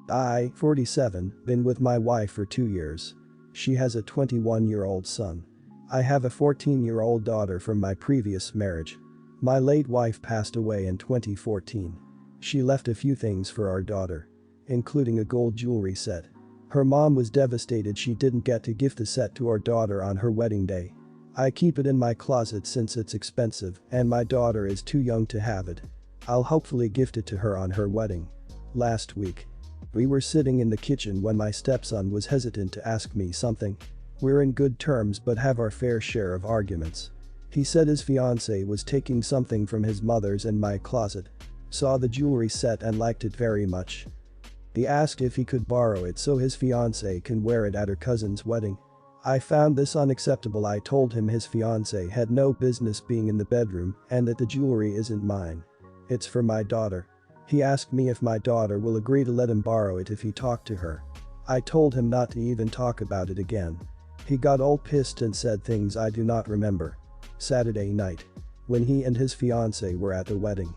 I, 47, been with my wife for 2 years. She has a 21-year-old son. I have a 14-year-old daughter from my previous marriage. My late wife passed away in 2014. She left a few things for our daughter, including a gold jewelry set. Her mom was devastated she didn't get to gift the set to our daughter on her wedding day. I keep it in my closet since it's expensive and my daughter is too young to have it. I'll hopefully gift it to her on her wedding. Last week, we were sitting in the kitchen when my stepson was hesitant to ask me something. We're in good terms but have our fair share of arguments. He said his fiancée was taking something from his mother's in my closet. Saw the jewelry set and liked it very much. He asked if he could borrow it so his fiancée can wear it at her cousin's wedding. I found this unacceptable. I told him his fiancée had no business being in the bedroom and that the jewelry isn't mine. It's for my daughter. He asked me if my daughter will agree to let him borrow it if he talked to her. I told him not to even talk about it again. He got all pissed and said things I do not remember. Saturday night, when he and his fiancée were at the wedding,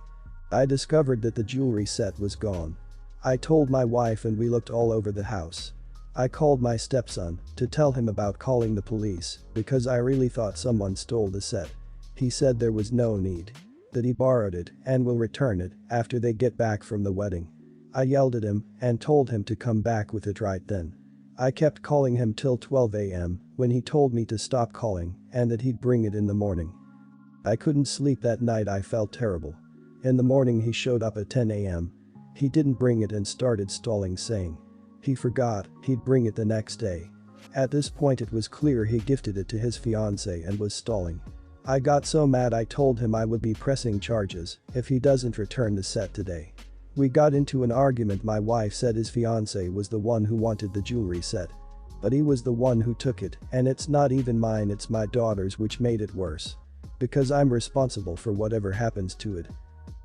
I discovered that the jewelry set was gone. I told my wife and we looked all over the house. I called my stepson to tell him about calling the police because I really thought someone stole the set. He said there was no need, that he borrowed it and will return it after they get back from the wedding. I yelled at him and told him to come back with it right then. I kept calling him till 12 a.m. when he told me to stop calling and that he'd bring it in the morning. I couldn't sleep that night. I felt terrible. In the morning he showed up at 10 a.m. He didn't bring it and started stalling, saying he forgot he'd bring it the next day. At this point it was clear he gifted it to his fiancée and was stalling. I got so mad I told him I would be pressing charges if he doesn't return the set today. We got into an argument. My wife said his fiancée was the one who wanted the jewelry set. But he was the one who took it and it's not even mine, it's my daughter's, which made it worse. Because I'm responsible for whatever happens to it.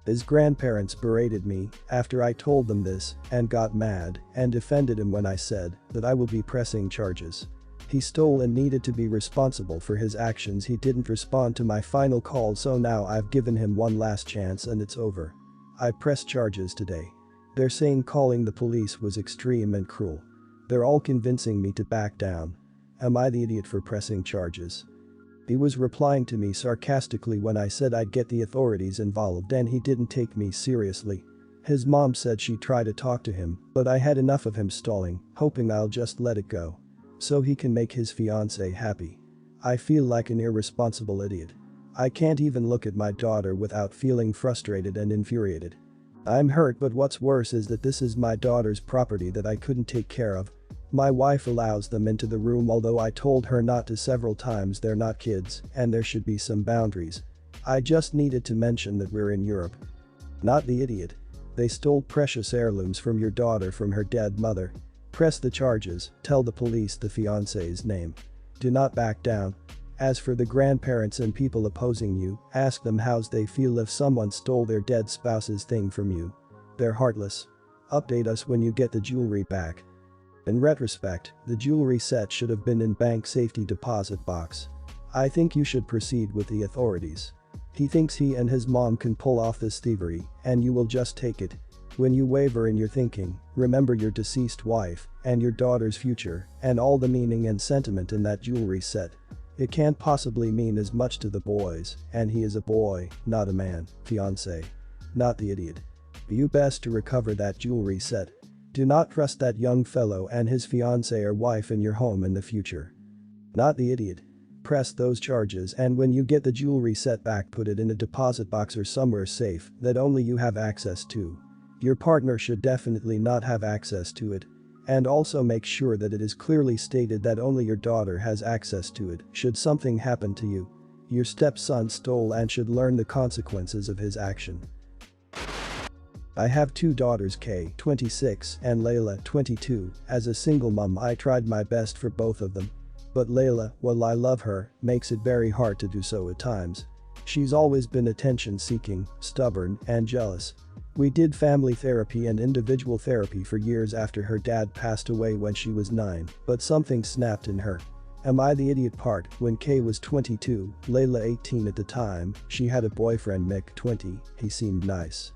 His grandparents berated me after I told them this and got mad and defended him when I said that I will be pressing charges. He stole and needed to be responsible for his actions. He didn't respond to my final call, so now I've given him one last chance and it's over. I pressed charges today. They're saying calling the police was extreme and cruel. They're all convincing me to back down. Am I the idiot for pressing charges? He was replying to me sarcastically when I said I'd get the authorities involved and he didn't take me seriously. His mom said she'd try to talk to him, but I had enough of him stalling, hoping I'll just let it go. So he can make his fiancée happy. I feel like an irresponsible idiot. I can't even look at my daughter without feeling frustrated and infuriated. I'm hurt, but what's worse is that this is my daughter's property that I couldn't take care of. My wife allows them into the room, although I told her not to several times. They're not kids and there should be some boundaries. I just needed to mention that we're in Europe. Not the idiot. They stole precious heirlooms from your daughter from her dead mother. Press the charges, tell the police the fiancé's name. Do not back down. As for the grandparents and people opposing you, ask them how they feel if someone stole their dead spouse's thing from you. They're heartless. Update us when you get the jewelry back. In retrospect, the jewelry set should have been in bank safety deposit box. I think you should proceed with the authorities. He thinks he and his mom can pull off this thievery and you will just take it. When you waver in your thinking, remember your deceased wife and your daughter's future and all the meaning and sentiment in that jewelry set. It can't possibly mean as much to the boys, and he is a boy, not a man, fiancé. Not the idiot. You best to recover that jewelry set. Do not trust that young fellow and his fiancée or wife in your home in the future. Not the idiot. Press those charges and when you get the jewelry set back, put it in a deposit box or somewhere safe that only you have access to. Your partner should definitely not have access to it. And also make sure that it is clearly stated that only your daughter has access to it should something happen to you. Your stepson stole and should learn the consequences of his action. I have two daughters, Kay, 26, and Layla, 22. As a single mom, I tried my best for both of them. But Layla, while I love her, makes it very hard to do so at times. She's always been attention-seeking, stubborn, and jealous. We did family therapy and individual therapy for years after her dad passed away when she was 9, but something snapped in her. Am I the idiot part? When Kay was 22, Layla 18 at the time, she had a boyfriend, Mick, 20, he seemed nice.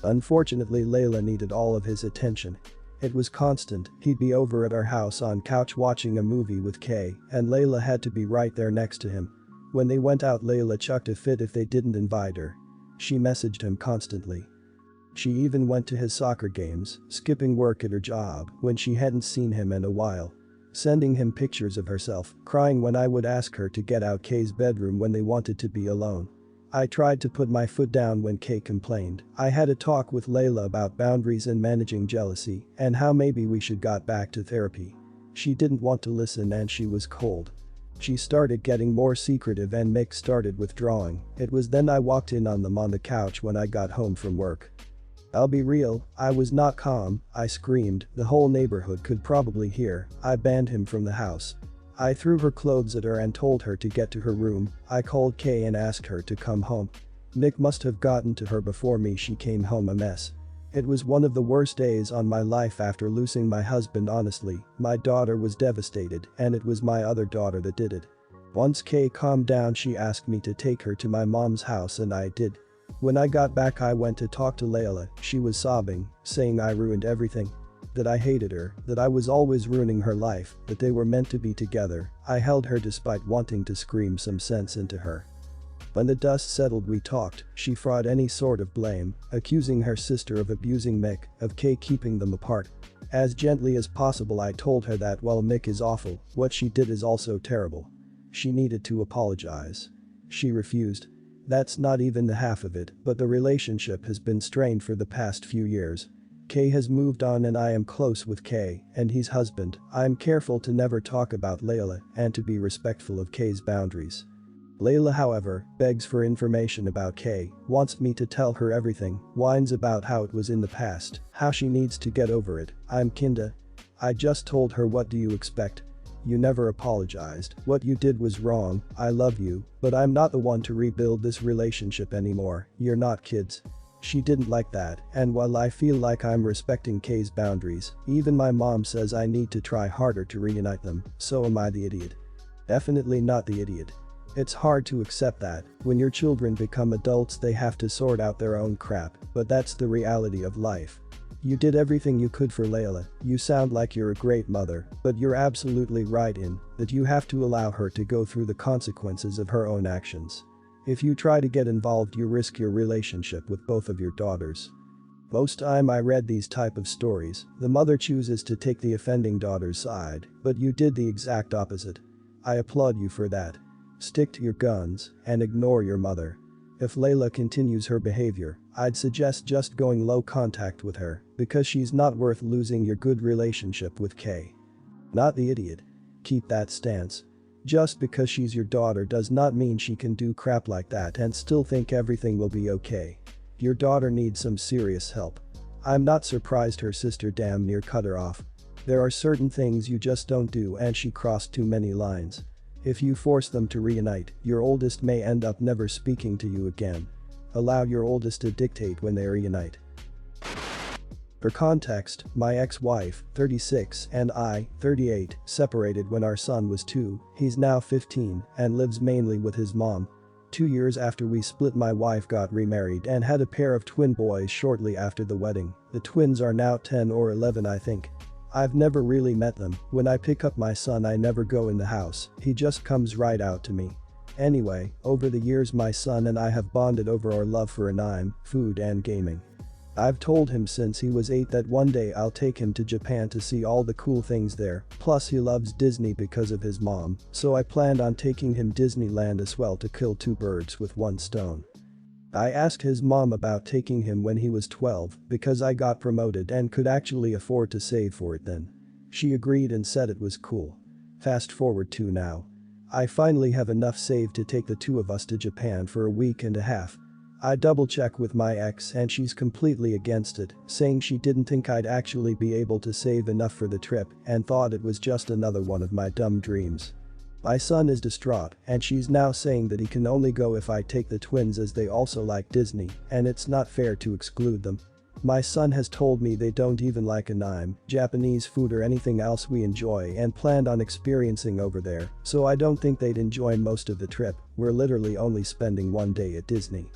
Unfortunately, Layla needed all of his attention. It was constant. He'd be over at our house on couch watching a movie with Kay, and Layla had to be right there next to him. When they went out, Layla chucked a fit if they didn't invite her. She messaged him constantly. She even went to his soccer games, skipping work at her job when she hadn't seen him in a while. Sending him pictures of herself, crying when I would ask her to get out Kay's bedroom when they wanted to be alone. I tried to put my foot down when Kay complained. I had a talk with Layla about boundaries and managing jealousy and how maybe we should got back to therapy. She didn't want to listen and she was cold. She started getting more secretive and Mick started withdrawing. It was then I walked in on them on the couch when I got home from work. I'll be real, I was not calm. I screamed, the whole neighborhood could probably hear. I banned him from the house. I threw her clothes at her and told her to get to her room. I called Kay and asked her to come home. Mick must have gotten to her before me. She came home a mess. It was one of the worst days on my life after losing my husband. Honestly, my daughter was devastated and it was my other daughter that did it. Once Kay calmed down, she asked me to take her to my mom's house and I did. When I got back, I went to talk to Layla. She was sobbing, saying I ruined everything. That I hated her, that I was always ruining her life, that they were meant to be together. I held her despite wanting to scream some sense into her. When the dust settled, we talked. She fought any sort of blame, accusing her sister of abusing Mick, of Kay keeping them apart. As gently as possible, I told her that while Mick is awful, what she did is also terrible. She needed to apologize. She refused. That's not even the half of it, but the relationship has been strained for the past few years. Kay has moved on and I am close with Kay and his husband. I'm careful to never talk about Layla and to be respectful of Kay's boundaries. Layla, however, begs for information about Kay, wants me to tell her everything, whines about how it was in the past, how she needs to get over it. I'm kinda. I just told her, what do you expect? You never apologized. What you did was wrong. I love you, but I'm not the one to rebuild this relationship anymore. You're not kids. She didn't like that, and while I feel like I'm respecting Kay's boundaries, even my mom says I need to try harder to reunite them. So am I the idiot? Definitely not the idiot. It's hard to accept that. When your children become adults, they have to sort out their own crap, but that's the reality of life. You did everything you could for Layla. You sound like you're a great mother, but you're absolutely right in that you have to allow her to go through the consequences of her own actions. If you try to get involved, you risk your relationship with both of your daughters. Most time I read these type of stories, the mother chooses to take the offending daughter's side, but you did the exact opposite. I applaud you for that. Stick to your guns and ignore your mother. If Layla continues her behavior, I'd suggest just going low contact with her because she's not worth losing your good relationship with Kay. Not the idiot. Keep that stance. Just because she's your daughter does not mean she can do crap like that and still think everything will be okay. Your daughter needs some serious help. I'm not surprised her sister damn near cut her off. There are certain things you just don't do and she crossed too many lines. If you force them to reunite, your oldest may end up never speaking to you again. Allow your oldest to dictate when they reunite. For context, my ex-wife, 36, and I, 38, separated when our son was 2, he's now 15, and lives mainly with his mom. 2 years after we split, my wife got remarried and had a pair of twin boys shortly after the wedding. The twins are now 10 or 11, I think. I've never really met them. When I pick up my son, I never go in the house, he just comes right out to me. Anyway, over the years my son and I have bonded over our love for anime, food and gaming. I've told him since he was 8 that one day I'll take him to Japan to see all the cool things there, plus he loves Disney because of his mom, so I planned on taking him Disneyland as well to kill 2 birds with 1 stone. I asked his mom about taking him when he was 12 because I got promoted and could actually afford to save for it then. She agreed and said it was cool. Fast forward to now. I finally have enough saved to take the 2 of us to Japan for a week and a half. I double check with my ex and she's completely against it, saying she didn't think I'd actually be able to save enough for the trip and thought it was just another one of my dumb dreams. My son is distraught and she's now saying that he can only go if I take the twins as they also like Disney and it's not fair to exclude them. My son has told me they don't even like anime, Japanese food or anything else we enjoy and planned on experiencing over there, so I don't think they'd enjoy most of the trip. We're literally only spending 1 day at Disney.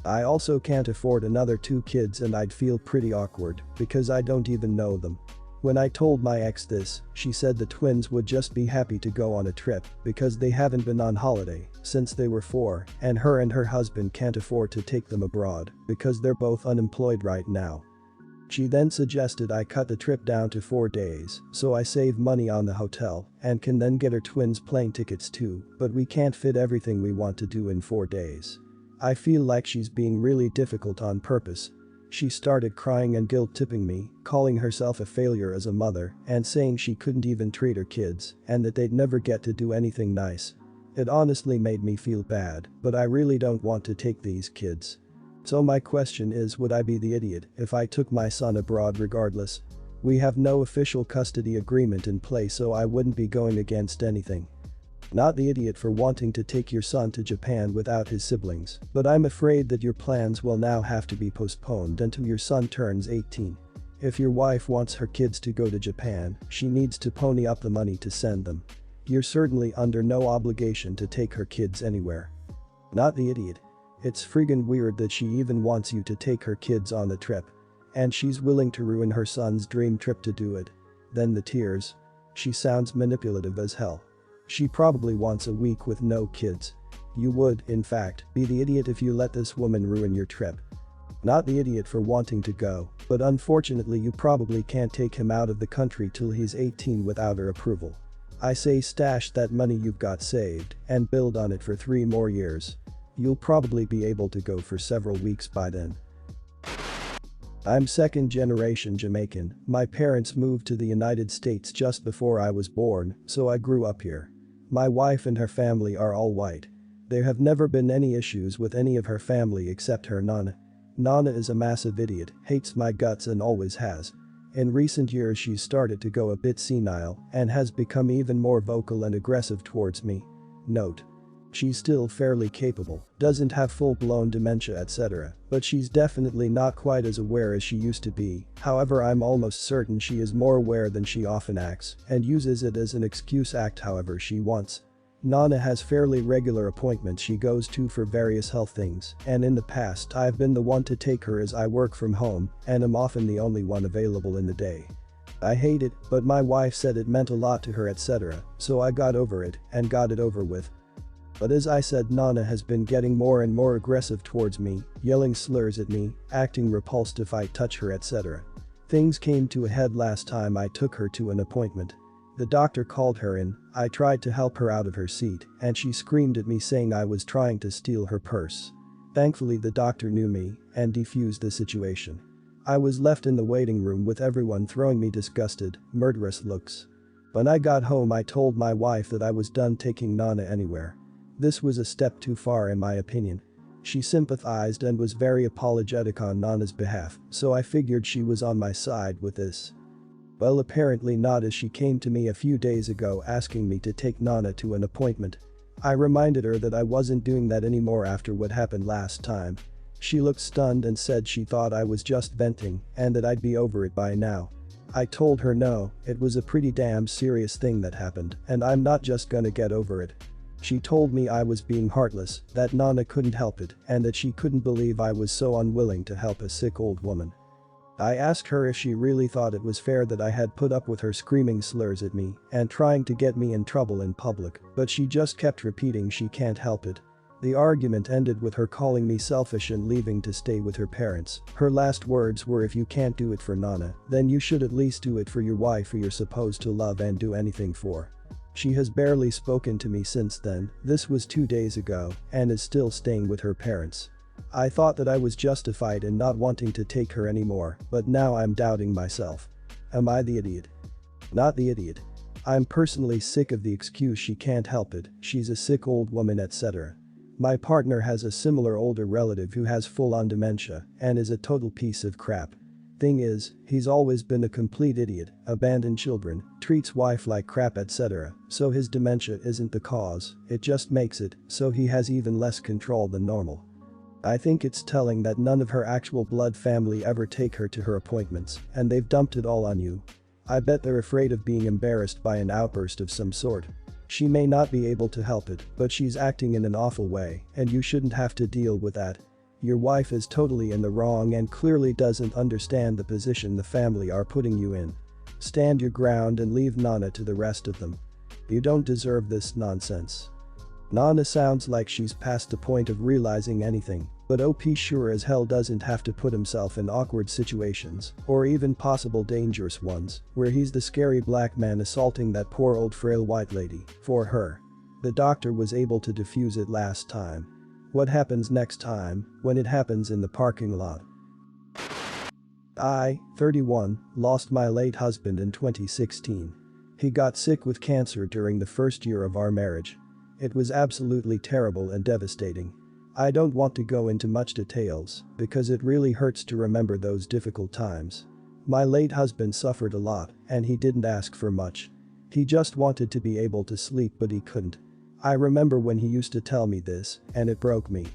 I also can't afford another 2 kids and I'd feel pretty awkward because I don't even know them. When I told my ex this, she said the twins would just be happy to go on a trip because they haven't been on holiday since they were 4 and her husband can't afford to take them abroad because they're both unemployed right now. She then suggested I cut the trip down to 4 days so I save money on the hotel and can then get her twins plane tickets too, but we can't fit everything we want to do in 4 days. I feel like she's being really difficult on purpose. She started crying and guilt-tripping me, calling herself a failure as a mother and saying she couldn't even treat her kids and that they'd never get to do anything nice. It honestly made me feel bad, but I really don't want to take these kids. So my question is, would I be the idiot if I took my son abroad regardless? We have no official custody agreement in place, so I wouldn't be going against anything. Not the idiot for wanting to take your son to Japan without his siblings, but I'm afraid that your plans will now have to be postponed until your son turns 18. If your wife wants her kids to go to Japan, she needs to pony up the money to send them. You're certainly under no obligation to take her kids anywhere. Not the idiot. It's friggin' weird that she even wants you to take her kids on the trip. And she's willing to ruin her son's dream trip to do it. Then the tears. She sounds manipulative as hell. She probably wants a week with no kids. You would, in fact, be the idiot if you let this woman ruin your trip. Not the idiot for wanting to go, but unfortunately you probably can't take him out of the country till he's 18 without her approval. I say stash that money you've got saved and build on it for 3 more years. You'll probably be able to go for several weeks by then. I'm second-generation Jamaican. My parents moved to the United States just before I was born, so I grew up here. My wife and her family are all white. There have never been any issues with any of her family except her Nana. Nana is a massive idiot, hates my guts and always has. In recent years she's started to go a bit senile and has become even more vocal and aggressive towards me. Note. She's still fairly capable, doesn't have full-blown dementia etc., but she's definitely not quite as aware as she used to be. However, I'm almost certain she is more aware than she often acts and uses it as an excuse act however she wants. Nana has fairly regular appointments she goes to for various health things, and in the past I've been the one to take her as I work from home and am often the only one available in the day. I hate it, but my wife said it meant a lot to her etc., so I got over it and got it over with. But as I said, Nana has been getting more and more aggressive towards me, yelling slurs at me, acting repulsed if I touch her etc. Things came to a head last time I took her to an appointment. The doctor called her in, I tried to help her out of her seat, and she screamed at me saying I was trying to steal her purse. Thankfully the doctor knew me and defused the situation. I was left in the waiting room with everyone throwing me disgusted, murderous looks. When I got home I told my wife that I was done taking Nana anywhere. This was a step too far in my opinion. She sympathized and was very apologetic on Nana's behalf, so I figured she was on my side with this. Well, apparently not, as she came to me a few days ago asking me to take Nana to an appointment. I reminded her that I wasn't doing that anymore after what happened last time. She looked stunned and said she thought I was just venting and that I'd be over it by now. I told her no, it was a pretty damn serious thing that happened and I'm not just gonna get over it. She told me I was being heartless, that Nana couldn't help it, and that she couldn't believe I was so unwilling to help a sick old woman. I asked her if she really thought it was fair that I had put up with her screaming slurs at me and trying to get me in trouble in public, but she just kept repeating she can't help it. The argument ended with her calling me selfish and leaving to stay with her parents. Her last words were, if you can't do it for Nana, then you should at least do it for your wife who you're supposed to love and do anything for. She has barely spoken to me since then, this was 2 days ago, and is still staying with her parents. I thought that I was justified in not wanting to take her anymore, but now I'm doubting myself. Am I the idiot? Not the idiot. I'm personally sick of the excuse she can't help it, she's a sick old woman etc. My partner has a similar older relative who has full-on dementia and is a total piece of crap. Thing is, he's always been a complete idiot, abandoned children, treats wife like crap etc., so his dementia isn't the cause, it just makes it so he has even less control than normal. I think it's telling that none of her actual blood family ever take her to her appointments, and they've dumped it all on you. I bet they're afraid of being embarrassed by an outburst of some sort. She may not be able to help it, but she's acting in an awful way, and you shouldn't have to deal with that. Your wife is totally in the wrong and clearly doesn't understand the position the family are putting you in. Stand your ground and leave Nana to the rest of them. You don't deserve this nonsense. Nana sounds like she's past the point of realizing anything, but OP sure as hell doesn't have to put himself in awkward situations, or even possible dangerous ones, where he's the scary black man assaulting that poor old frail white lady, for her. The doctor was able to defuse it last time. What happens next time, when it happens in the parking lot? I, 31, lost my late husband in 2016. He got sick with cancer during the first year of our marriage. It was absolutely terrible and devastating. I don't want to go into much details because it really hurts to remember those difficult times. My late husband suffered a lot and he didn't ask for much. He just wanted to be able to sleep but he couldn't. I remember when he used to tell me this and it broke me.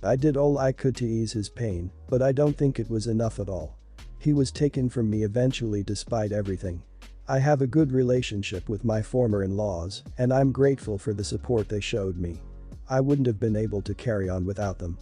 I did all I could to ease his pain, but I don't think it was enough at all. He was taken from me eventually despite everything. I have a good relationship with my former in-laws and I'm grateful for the support they showed me. I wouldn't have been able to carry on without them.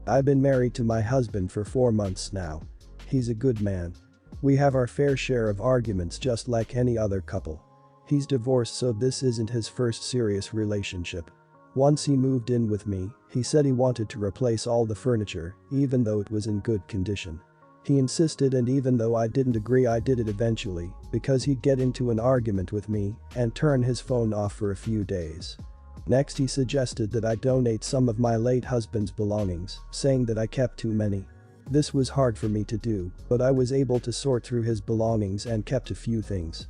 I've been married to my husband for 4 months now. He's a good man. We have our fair share of arguments just like any other couple. He's divorced so this isn't his first serious relationship. Once he moved in with me, he said he wanted to replace all the furniture, even though it was in good condition. He insisted and even though I didn't agree I did it eventually because he'd get into an argument with me and turn his phone off for a few days. Next he suggested that I donate some of my late husband's belongings, saying that I kept too many. This was hard for me to do, but I was able to sort through his belongings and kept a few things.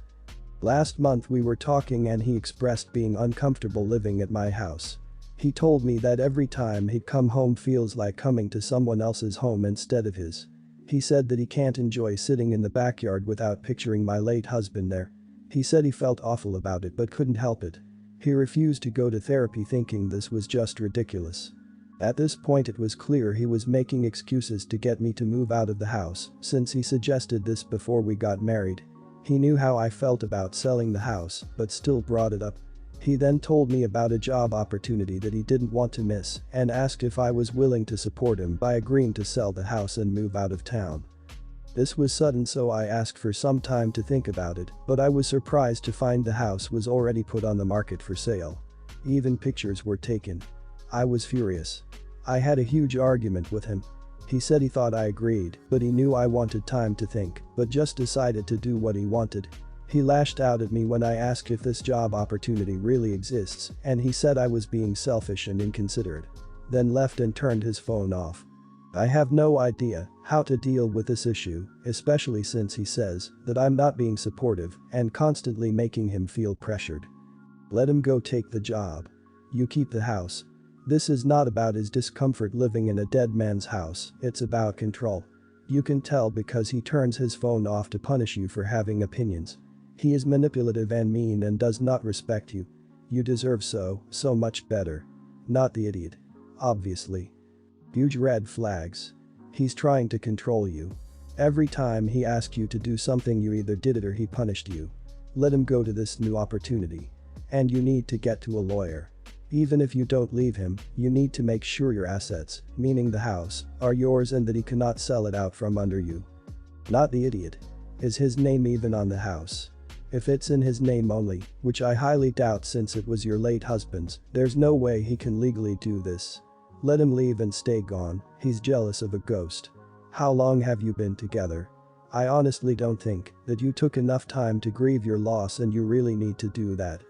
Last month we were talking and he expressed being uncomfortable living at my house. He told me that every time he'd come home feels like coming to someone else's home instead of his. He said that he can't enjoy sitting in the backyard without picturing my late husband there. He said he felt awful about it but couldn't help it. He refused to go to therapy thinking this was just ridiculous. At this point it was clear he was making excuses to get me to move out of the house since he suggested this before we got married. He knew how I felt about selling the house but still brought it up. He then told me about a job opportunity that he didn't want to miss and asked if I was willing to support him by agreeing to sell the house and move out of town. This was sudden so I asked for some time to think about it, but I was surprised to find the house was already put on the market for sale. Even pictures were taken. I was furious. I had a huge argument with him. He said he thought I agreed, but he knew I wanted time to think, but just decided to do what he wanted. He lashed out at me when I asked if this job opportunity really exists, and he said I was being selfish and inconsiderate. Then left and turned his phone off. I have no idea how to deal with this issue, especially since he says that I'm not being supportive and constantly making him feel pressured. Let him go take the job. You keep the house. This is not about his discomfort living in a dead man's house, it's about control. You can tell because he turns his phone off to punish you for having opinions. He is manipulative and mean and does not respect you. You deserve so much better. Not the idiot. Obviously. Huge red flags. He's trying to control you. Every time he asks you to do something you either did it or he punished you. Let him go to this new opportunity. And you need to get to a lawyer. Even if you don't leave him, you need to make sure your assets, meaning the house, are yours and that he cannot sell it out from under you. Not the idiot. Is his name even on the house? If it's in his name only, which I highly doubt since it was your late husband's, there's no way he can legally do this. Let him leave and stay gone, he's jealous of a ghost. How long have you been together? I honestly don't think that you took enough time to grieve your loss and you really need to do that.